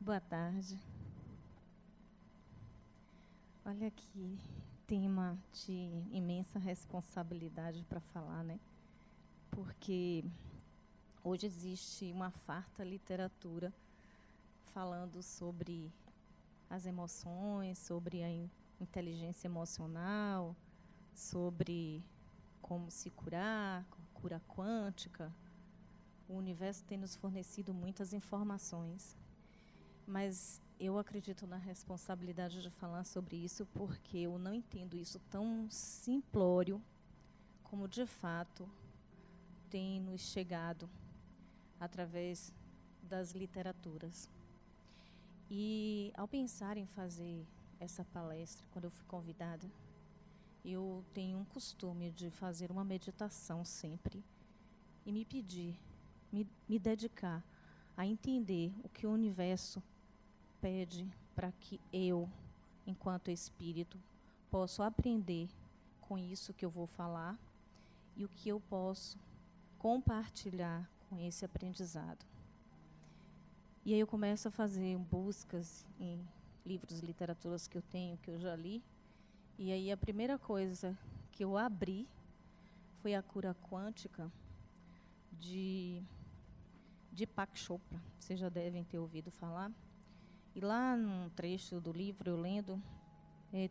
Boa tarde. Olha que tema de imensa responsabilidade para falar, né? Porque hoje existe uma farta literatura falando sobre as emoções, sobre a inteligência emocional, sobre como se curar, cura quântica. O universo tem nos fornecido muitas informações. Mas eu acredito na responsabilidade de falar sobre isso porque eu não entendo isso tão simplório como de fato tem nos chegado através das literaturas. E ao pensar em fazer essa palestra, quando eu fui convidada, eu tenho um costume de fazer uma meditação sempre e me pedir, me dedicar a entender o que o universo pede para que eu, enquanto espírito, possa aprender com isso que eu vou falar e o que eu posso compartilhar com esse aprendizado. E aí eu começo a fazer buscas em livros, literaturas que eu tenho, que eu já li, e aí a primeira coisa que eu abri foi A Cura Quântica, de Deepak Chopra. Vocês já devem ter ouvido falar. E lá num trecho do livro, eu lendo,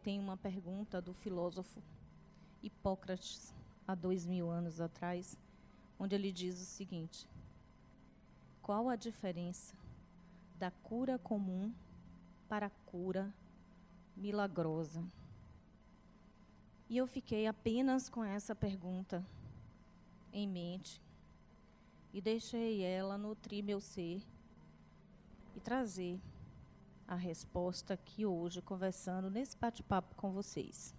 tem uma pergunta do filósofo Hipócrates, há 2000 anos atrás, onde ele diz o seguinte: qual a diferença da cura comum para a cura milagrosa? E eu fiquei apenas com essa pergunta em mente e deixei ela nutrir meu ser e trazer a resposta aqui hoje, conversando nesse bate-papo com vocês.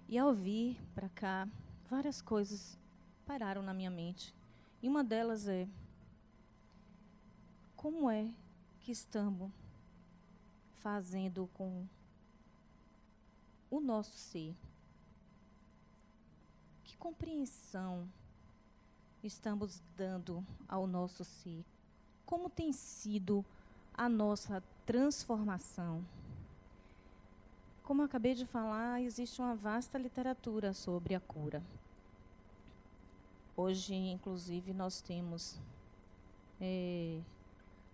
E ao vir para cá, várias coisas pararam na minha mente. E uma delas é: como é que estamos fazendo com o nosso ser? Que compreensão estamos dando ao nosso ser? Como tem sido a nossa transformação? Como eu acabei de falar, existe uma vasta literatura sobre a cura. Hoje, inclusive, nós temos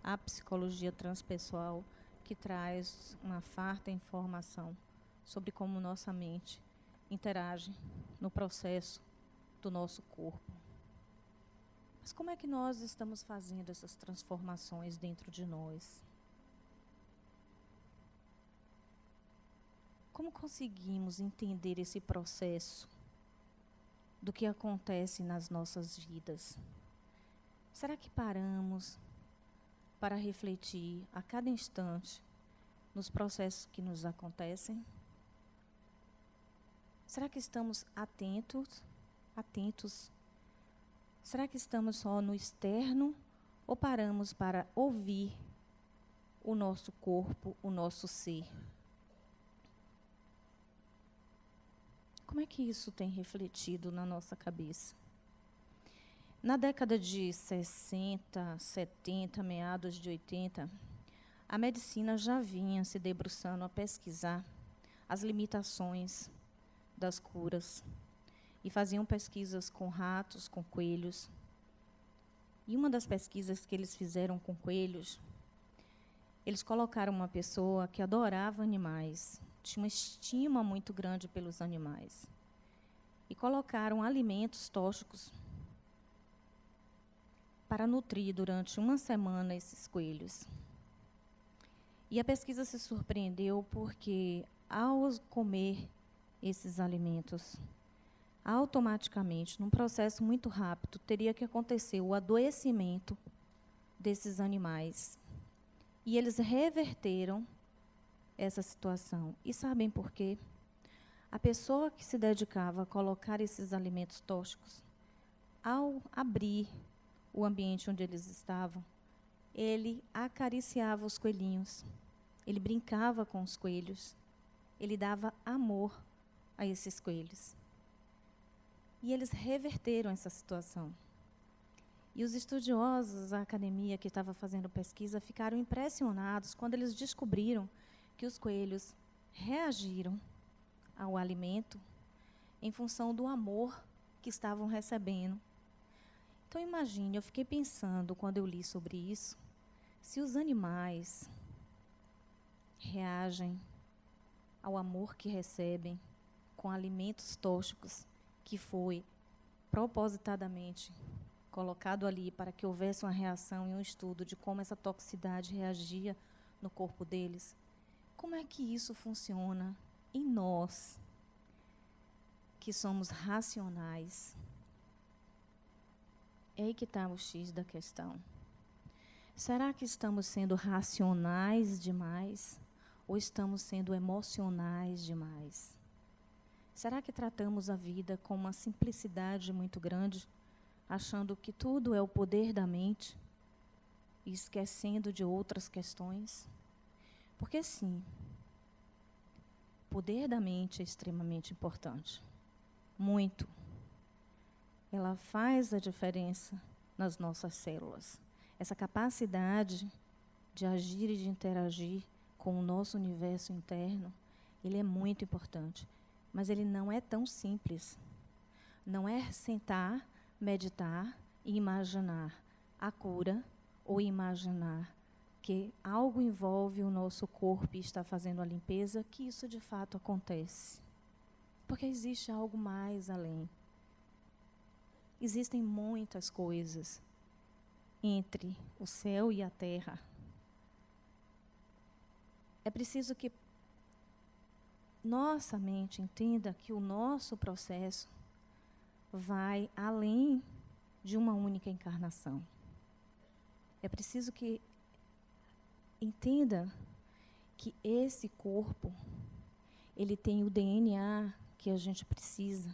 a psicologia transpessoal, que traz uma farta informação sobre como nossa mente interage no processo do nosso corpo. Mas como é que nós estamos fazendo essas transformações dentro de nós? Como conseguimos entender esse processo do que acontece nas nossas vidas? Será que paramos para refletir a cada instante nos processos que nos acontecem? Será que estamos atentos? Será que estamos só no externo ou paramos para ouvir o nosso corpo, o nosso ser? Como é que isso tem refletido na nossa cabeça? Na década de 60, 70, meados de 80, a medicina já vinha se debruçando a pesquisar as limitações das curas. E faziam pesquisas com ratos, com coelhos. E uma das pesquisas que eles fizeram com coelhos, eles colocaram uma pessoa que adorava animais, tinha uma estima muito grande pelos animais. E colocaram alimentos tóxicos para nutrir durante uma semana esses coelhos. E a pesquisa se surpreendeu porque, ao comer esses alimentos, automaticamente, num processo muito rápido, teria que acontecer o adoecimento desses animais. E eles reverteram essa situação. E sabem por quê? A pessoa que se dedicava a colocar esses alimentos tóxicos, ao abrir o ambiente onde eles estavam, ele acariciava os coelhinhos, ele brincava com os coelhos, ele dava amor a esses coelhos. E eles reverteram essa situação. E os estudiosos da academia que estava fazendo pesquisa ficaram impressionados quando eles descobriram que os coelhos reagiram ao alimento em função do amor que estavam recebendo. Então, imagine, eu fiquei pensando, quando eu li sobre isso, se os animais reagem ao amor que recebem com alimentos tóxicos que foi propositadamente colocado ali para que houvesse uma reação e um estudo de como essa toxicidade reagia no corpo deles, como é que isso funciona em nós, que somos racionais? É aí que está o X da questão. Será que estamos sendo racionais demais ou estamos sendo emocionais demais? Será que tratamos a vida com uma simplicidade muito grande, achando que tudo é o poder da mente e esquecendo de outras questões? Porque sim, o poder da mente é extremamente importante. Muito. Ela faz a diferença nas nossas células. Essa capacidade de agir e de interagir com o nosso universo interno, ele é muito importante. Mas ele não é tão simples. Não é sentar, meditar e imaginar a cura ou imaginar que algo envolve o nosso corpo e está fazendo a limpeza, que isso de fato acontece. Porque existe algo mais além. Existem muitas coisas entre o céu e a terra. É preciso que nossa mente entenda que o nosso processo vai além de uma única encarnação. É preciso que entenda que esse corpo, ele tem o DNA que a gente precisa,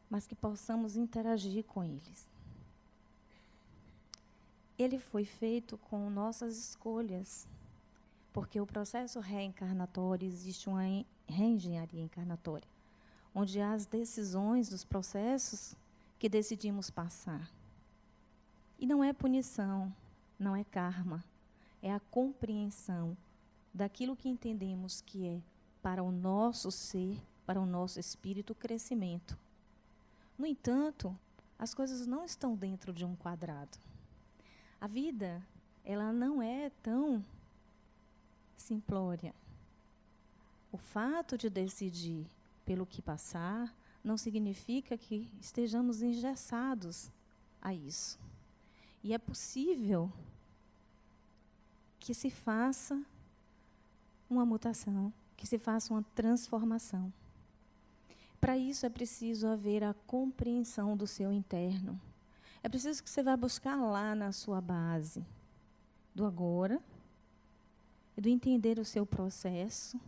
mas que possamos interagir com eles. Ele foi feito com nossas escolhas, porque o processo reencarnatório, existe uma reengenharia encarnatória, onde há as decisões dos processos que decidimos passar. E não é punição, não é karma, é a compreensão daquilo que entendemos que é para o nosso ser, para o nosso espírito, o crescimento. No entanto, as coisas não estão dentro de um quadrado. A vida, ela não é tão simplória. O fato de decidir pelo que passar não significa que estejamos engessados a isso. E é possível que se faça uma mutação, que se faça uma transformação. Para isso é preciso haver a compreensão do seu interno. É preciso que você vá buscar lá na sua base do agora, e do entender o seu processo,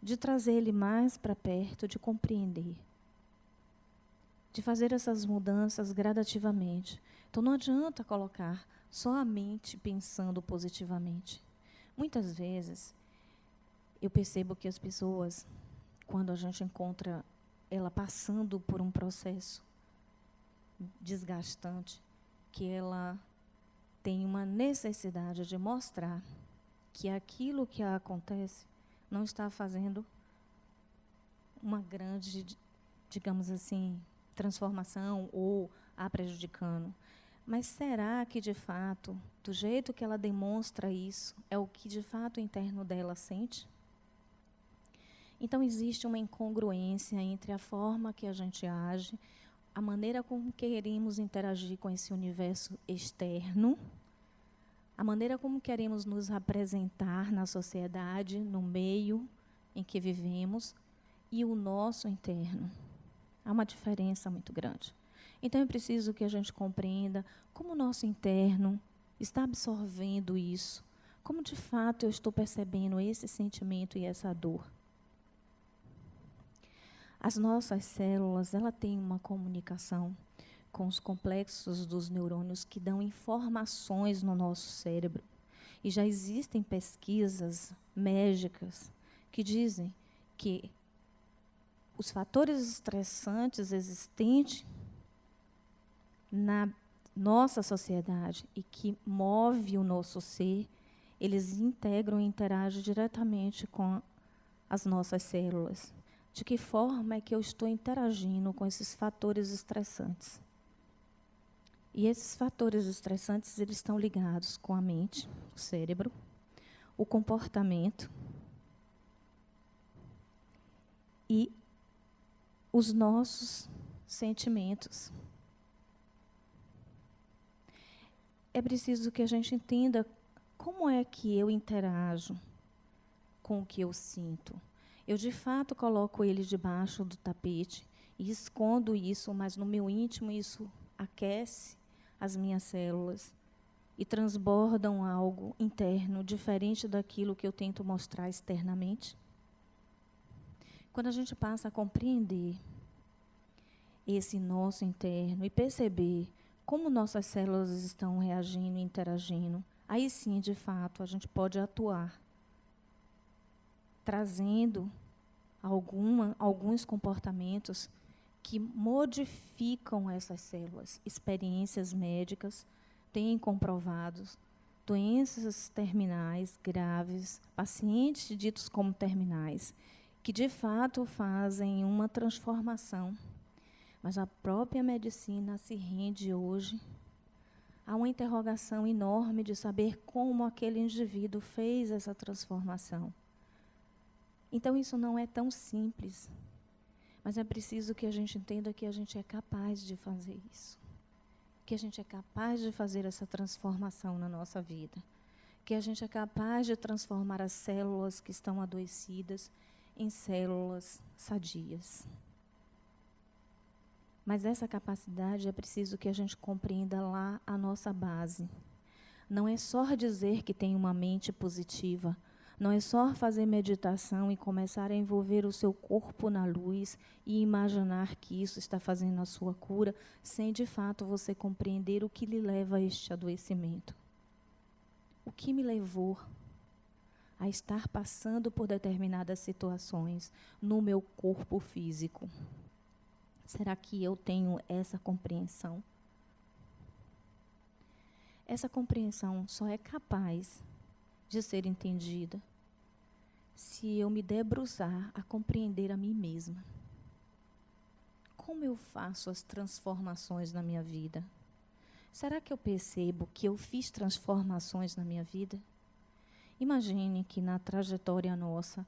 de trazer ele mais para perto, de compreender, de fazer essas mudanças gradativamente. Então não adianta colocar só a mente pensando positivamente. Muitas vezes eu percebo que as pessoas, quando a gente encontra ela passando por um processo desgastante, que ela tem uma necessidade de mostrar que aquilo que acontece não está fazendo uma grande, digamos assim, transformação ou a prejudicando. Mas será que, de fato, do jeito que ela demonstra isso, é o que, de fato, o interno dela sente? Então, existe uma incongruência entre a forma que a gente age, a maneira como queremos interagir com esse universo externo, a maneira como queremos nos apresentar na sociedade, no meio em que vivemos, e o nosso interno. Há uma diferença muito grande. Então, é preciso que a gente compreenda como o nosso interno está absorvendo isso, como de fato eu estou percebendo esse sentimento e essa dor. As nossas células, ela tem uma comunicação com os complexos dos neurônios que dão informações no nosso cérebro. E já existem pesquisas médicas que dizem que os fatores estressantes existentes na nossa sociedade e que move o nosso ser, eles integram e interagem diretamente com as nossas células. De que forma é que eu estou interagindo com esses fatores estressantes? E esses fatores estressantes, eles estão ligados com a mente, o cérebro, o comportamento e os nossos sentimentos. É preciso que a gente entenda como é que eu interajo com o que eu sinto. Eu, de fato, coloco ele debaixo do tapete e escondo isso, mas no meu íntimo isso aquece as minhas células e transbordam algo interno diferente daquilo que eu tento mostrar externamente. Quando a gente passa a compreender esse nosso interno e perceber como nossas células estão reagindo e interagindo, aí sim, de fato, a gente pode atuar, trazendo alguns comportamentos que modificam essas células. Experiências médicas têm comprovado doenças terminais graves, pacientes ditos como terminais, que de fato fazem uma transformação. Mas a própria medicina se rende hoje a uma interrogação enorme de saber como aquele indivíduo fez essa transformação. Então, isso não é tão simples, mas é preciso que a gente entenda que a gente é capaz de fazer isso, que a gente é capaz de fazer essa transformação na nossa vida, que a gente é capaz de transformar as células que estão adoecidas em células sadias. Mas essa capacidade é preciso que a gente compreenda lá a nossa base. Não é só dizer que tem uma mente positiva, não é só fazer meditação e começar a envolver o seu corpo na luz e imaginar que isso está fazendo a sua cura, sem de fato você compreender o que lhe leva a este adoecimento. O que me levou a estar passando por determinadas situações no meu corpo físico? Será que eu tenho essa compreensão? Essa compreensão só é capaz de ser entendida se eu me debruçar a compreender a mim mesma. Como eu faço as transformações na minha vida? Será que eu percebo que eu fiz transformações na minha vida? Imagine que na trajetória nossa,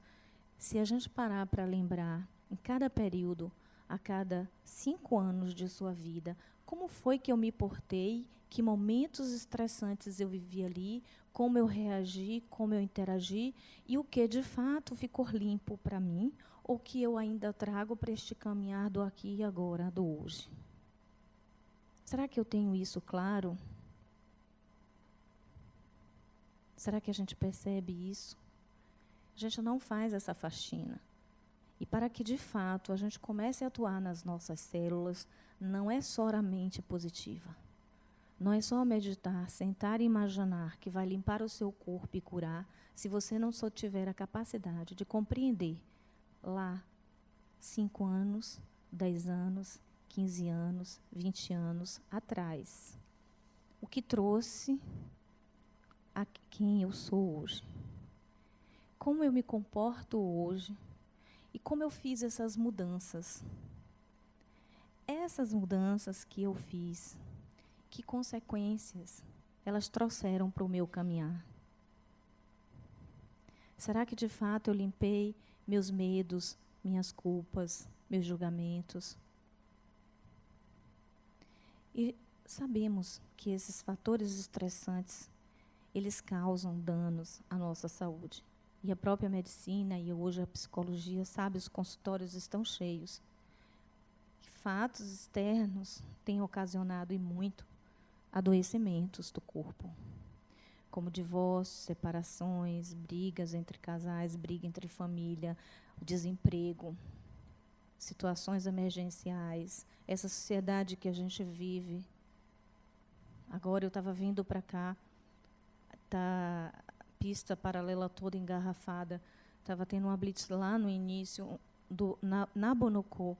se a gente parar para lembrar, em cada período, a cada 5 anos de sua vida, como foi que eu me portei, que momentos estressantes eu vivi ali, como eu reagi, como eu interagi, e o que de fato ficou limpo para mim, ou que eu ainda trago para este caminhar do aqui e agora, do hoje. Será que eu tenho isso claro? Será que a gente percebe isso? A gente não faz essa faxina. E para que, de fato, a gente comece a atuar nas nossas células, não é só a mente positiva. Não é só meditar, sentar e imaginar que vai limpar o seu corpo e curar, se você não só tiver a capacidade de compreender lá 5 anos, 10 anos, 15 anos, 20 anos atrás, o que trouxe a quem eu sou hoje. Como eu me comporto hoje e como eu fiz essas mudanças. Essas mudanças que eu fiz, que consequências elas trouxeram para o meu caminhar? Será que de fato eu limpei meus medos, minhas culpas, meus julgamentos? E sabemos que esses fatores estressantes, eles causam danos à nossa saúde. E a própria medicina e hoje a psicologia sabe, os consultórios estão cheios. Fatos externos têm ocasionado e muito adoecimentos do corpo, como divórcios, separações, brigas entre casais, briga entre família, o desemprego, situações emergenciais, essa sociedade que a gente vive. Agora eu estava vindo para cá, tá pista paralela toda engarrafada, estava tendo uma blitz lá no início, na Bonocô,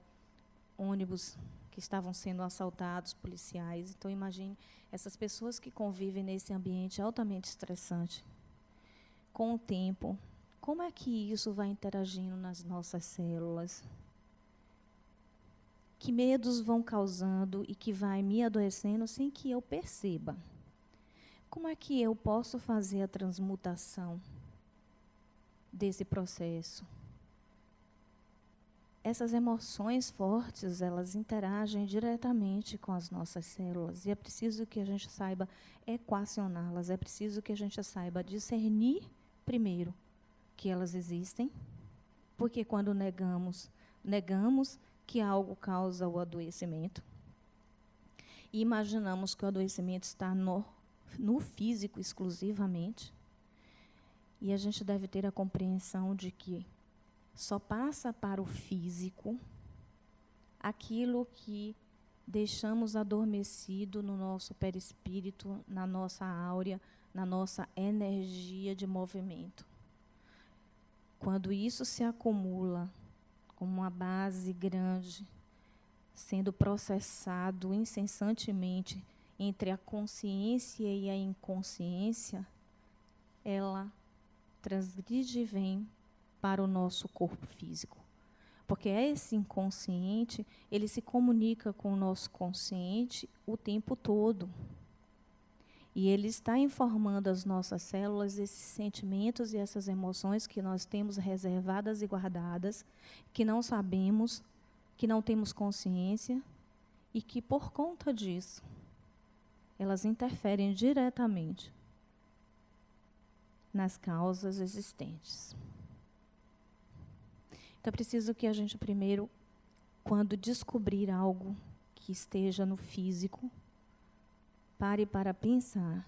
ônibus que estavam sendo assaltados, policiais. Então, imagine essas pessoas que convivem nesse ambiente altamente estressante. Com o tempo, como é que isso vai interagindo nas nossas células? Que medos vão causando e que vai me adoecendo sem que eu perceba? Como é que eu posso fazer a transmutação desse processo? Essas emoções fortes, elas interagem diretamente com as nossas células e é preciso que a gente saiba equacioná-las, é preciso que a gente saiba discernir primeiro que elas existem, porque quando negamos que algo causa o adoecimento e imaginamos que o adoecimento está no físico exclusivamente, e a gente deve ter a compreensão de que só passa para o físico aquilo que deixamos adormecido no nosso perispírito, na nossa áurea, na nossa energia de movimento. Quando isso se acumula como uma base grande, sendo processado incessantemente entre a consciência e a inconsciência, ela transgride e vem para o nosso corpo físico. Porque esse inconsciente, ele se comunica com o nosso consciente o tempo todo. E ele está informando as nossas células esses sentimentos e essas emoções que nós temos reservadas e guardadas, que não sabemos, que não temos consciência, e que, por conta disso, elas interferem diretamente nas causas existentes. Então, é preciso que a gente primeiro, quando descobrir algo que esteja no físico, pare para pensar: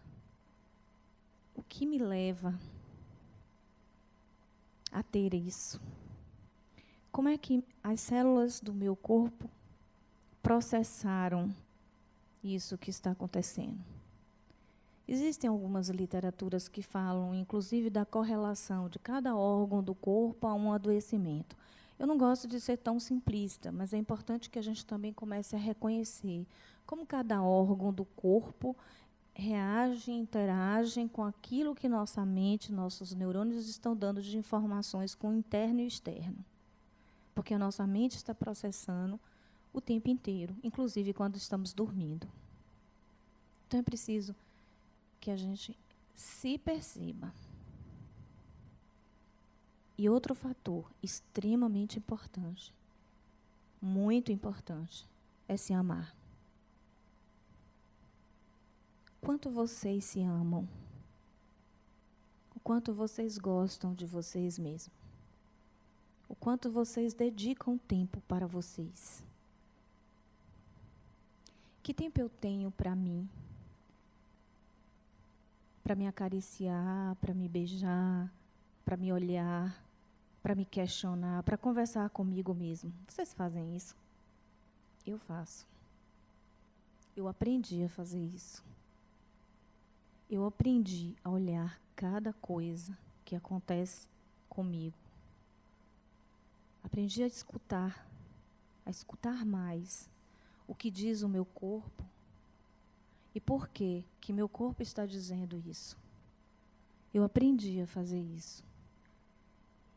o que me leva a ter isso? Como é que as células do meu corpo processaram isso que está acontecendo? Existem algumas literaturas que falam, inclusive, da correlação de cada órgão do corpo a um adoecimento. Eu não gosto de ser tão simplista, mas é importante que a gente também comece a reconhecer como cada órgão do corpo reage, interage com aquilo que nossa mente, nossos neurônios estão dando de informações com o interno e o externo. Porque a nossa mente está processando o tempo inteiro, inclusive quando estamos dormindo. Então é preciso que a gente se perceba. E outro fator extremamente importante, muito importante, é se amar. Quanto vocês se amam? O quanto vocês gostam de vocês mesmos? O quanto vocês dedicam tempo para vocês? Que tempo eu tenho para mim? Para me acariciar, para me beijar, para me olhar, para me questionar, para conversar comigo mesmo. Vocês fazem isso? Eu faço. Eu aprendi a fazer isso. Eu aprendi a olhar cada coisa que acontece comigo. Aprendi a escutar mais o que diz o meu corpo e por que meu corpo está dizendo isso. Eu aprendi a fazer isso.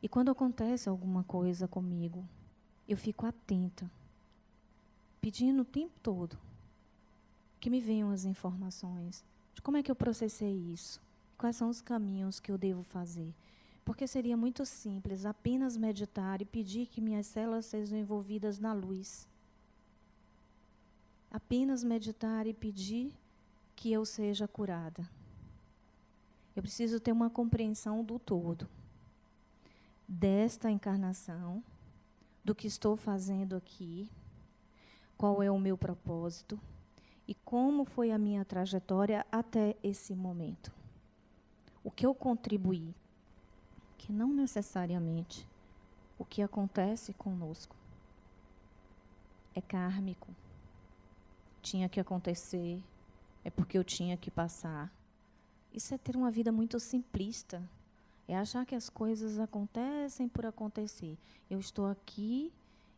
E quando acontece alguma coisa comigo, eu fico atenta, pedindo o tempo todo que me venham as informações de como é que eu processei isso, quais são os caminhos que eu devo fazer. Porque seria muito simples apenas meditar e pedir que minhas células sejam envolvidas na luz. Apenas meditar e pedir que eu seja curada. Eu preciso ter uma compreensão do todo, desta encarnação, do que estou fazendo aqui, qual é o meu propósito e como foi a minha trajetória até esse momento. O que eu contribuí, que não necessariamente o que acontece conosco é kármico. Tinha que acontecer, é porque eu tinha que passar. Isso é ter uma vida muito simplista. É achar que as coisas acontecem por acontecer. Eu estou aqui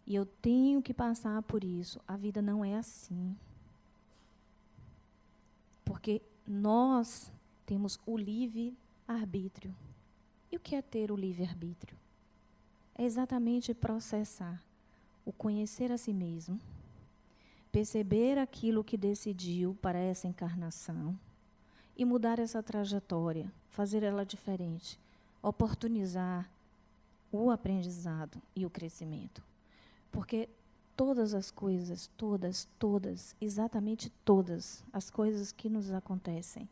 e eu tenho que passar por isso. A vida não é assim. Porque nós temos o livre-arbítrio. E o que é ter o livre-arbítrio? É exatamente processar o conhecer a si mesmo, perceber aquilo que decidiu para essa encarnação e mudar essa trajetória, fazer ela diferente, oportunizar o aprendizado e o crescimento. Porque todas as coisas, todas, exatamente todas as coisas que nos acontecem,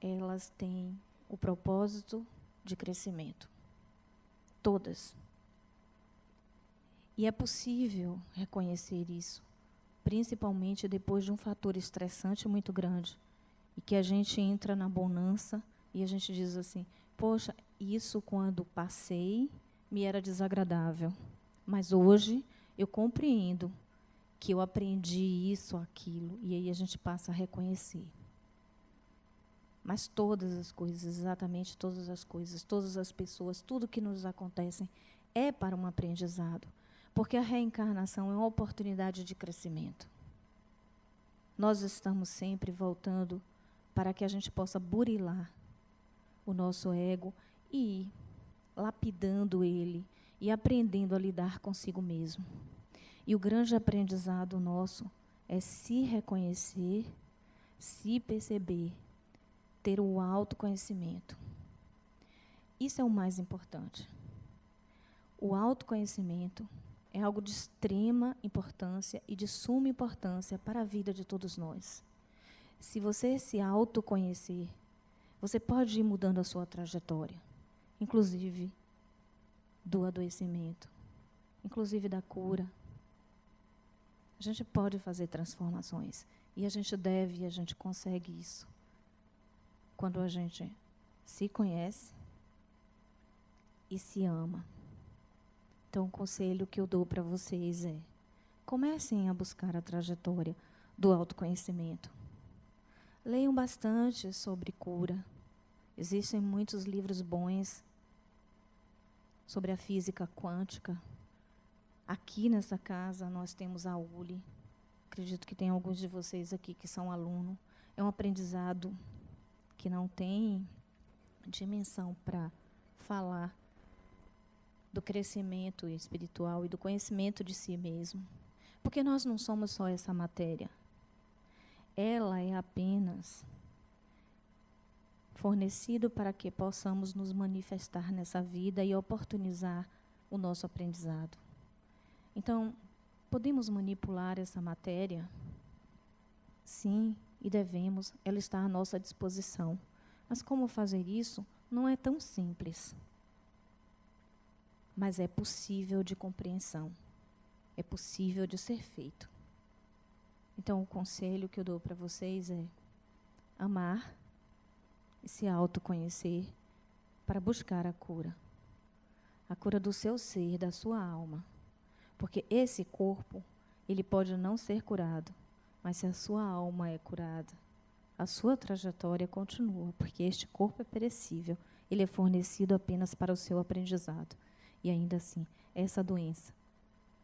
elas têm o propósito de crescimento. Todas. E é possível reconhecer isso, principalmente depois de um fator estressante muito grande, e que a gente entra na bonança e a gente diz assim, poxa, isso quando passei me era desagradável, mas hoje eu compreendo que eu aprendi isso, aquilo, e aí a gente passa a reconhecer. Mas todas as coisas, exatamente todas as coisas, todas as pessoas, tudo que nos acontece é para um aprendizado. Porque a reencarnação é uma oportunidade de crescimento. Nós estamos sempre voltando para que a gente possa burilar o nosso ego e ir lapidando ele e aprendendo a lidar consigo mesmo. E o grande aprendizado nosso é se reconhecer, se perceber, ter o autoconhecimento. Isso é o mais importante. O autoconhecimento é algo de extrema importância e de suma importância para a vida de todos nós. Se você se autoconhecer, você pode ir mudando a sua trajetória, inclusive do adoecimento, inclusive da cura. A gente pode fazer transformações e a gente deve e a gente consegue isso quando a gente se conhece e se ama. Então, o conselho que eu dou para vocês é: comecem a buscar a trajetória do autoconhecimento. Leiam bastante sobre cura. Existem muitos livros bons sobre a física quântica. Aqui nessa casa nós temos a ULI. Acredito que tem alguns de vocês aqui que são alunos. É um aprendizado que não tem dimensão para falar do crescimento espiritual e do conhecimento de si mesmo. Porque nós não somos só essa matéria. Ela é apenas fornecido para que possamos nos manifestar nessa vida e oportunizar o nosso aprendizado. Então, podemos manipular essa matéria? Sim, e devemos. Ela está à nossa disposição. Mas como fazer isso não é tão simples. Mas é possível de compreensão. É possível de ser feito. Então, o conselho que eu dou para vocês é amar e se autoconhecer para buscar a cura. A cura do seu ser, da sua alma. Porque esse corpo, ele pode não ser curado, mas se a sua alma é curada, a sua trajetória continua, porque este corpo é perecível, ele é fornecido apenas para o seu aprendizado. E ainda assim, essa doença,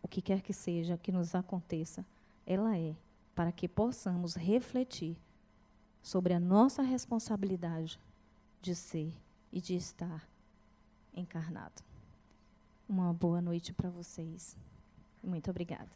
o que quer que seja que nos aconteça, ela é para que possamos refletir sobre a nossa responsabilidade de ser e de estar encarnado. Uma boa noite para vocês. Muito obrigada.